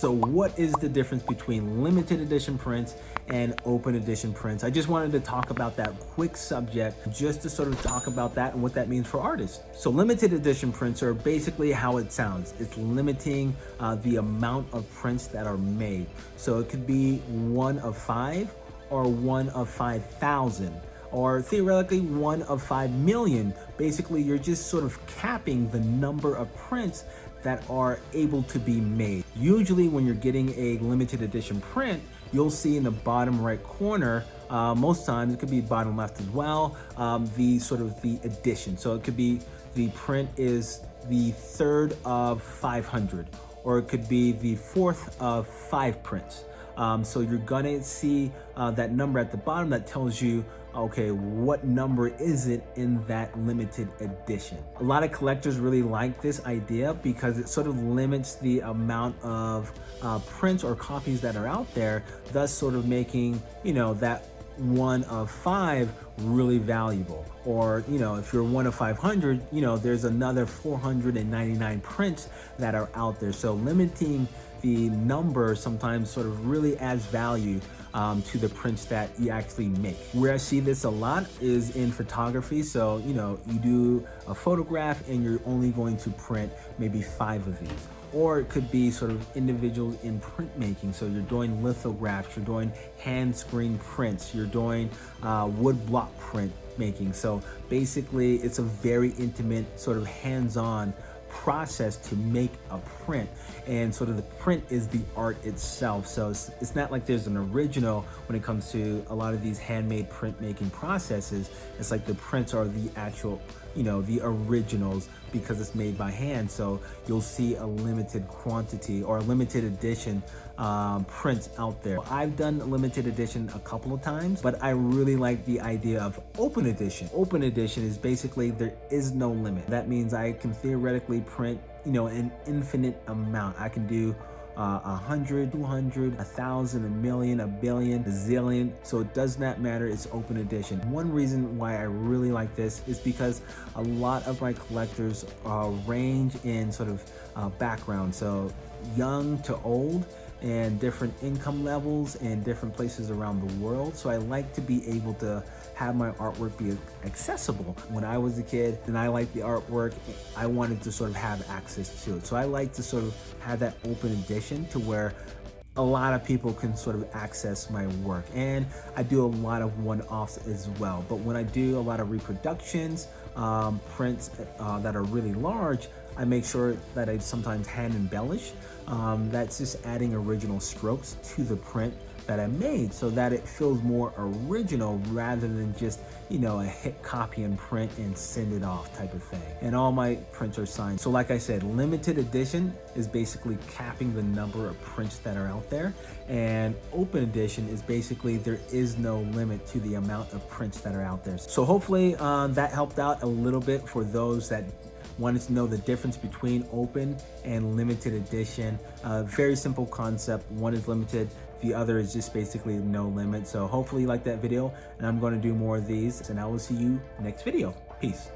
So what is the difference between limited edition prints and open edition prints? I just wanted to talk about that quick subject just to sort of talk about that and what that means for artists. So limited edition prints are basically how it sounds. It's limiting the amount of prints that are made. So it could be 1 of 5 or 1 of 5,000. Or theoretically 1 of 5 million. Basically, you're just sort of capping the number of prints that are able to be made. Usually when you're getting a limited edition print, you'll see in the bottom right corner, most times it could be bottom left as well, the sort of the edition. So it could be the print is the 3rd of 500, or it could be the 4th of 5 prints. So you're gonna see that number at the bottom that tells you, okay, what number is it in that limited edition? A lot of collectors really like this idea because it sort of limits the amount of prints or copies that are out there, thus sort of making, that 1 of 5 really valuable. Or, if you're 1 of 500, there's another 499 prints that are out there. So limiting the number sometimes sort of really adds value to the prints that you actually make. Where I see this a lot is in photography. So, you do a photograph and you're only going to print maybe 5 of these. Or it could be sort of individuals in printmaking. So you're doing lithographs, you're doing hand screen prints, you're doing wood block print making. So basically it's a very intimate sort of hands-on process to make a print, and sort of the print is the art itself. So it's not like there's an original when it comes to a lot of these handmade printmaking processes. It's like the prints are the actual, the originals, because it's made by hand. So you'll see a limited quantity or a limited edition prints out there. I've done a limited edition a couple of times, but I really like the idea of open edition. Open edition is basically there is no limit. That means I can theoretically print, an infinite amount. I can do 100, 200, 1,000, a million, a billion, a zillion. So it does not matter, it's open edition. One reason why I really like this is because a lot of my collectors range in sort of background. So young to old, and different income levels and different places around the world. So I like to be able to have my artwork be accessible. When I was a kid and I liked the artwork, I wanted to sort of have access to it. So I like to sort of have that open edition to where a lot of people can sort of access my work. And I do a lot of one-offs as well. But when I do a lot of reproductions, prints that are really large, I make sure that I sometimes hand embellish. That's just adding original strokes to the print that I made so that it feels more original rather than just, a hit copy and print and send it off type of thing. And all my prints are signed. So like I said, limited edition is basically capping the number of prints that are out there. And open edition is basically there is no limit to the amount of prints that are out there. So hopefully that helped out a little bit for those that wanted to know the difference between open and limited edition. Very simple concept. One is limited, the other is just basically no limit. So hopefully you like that video, and I'm going to do more of these, and I will see you next video. Peace.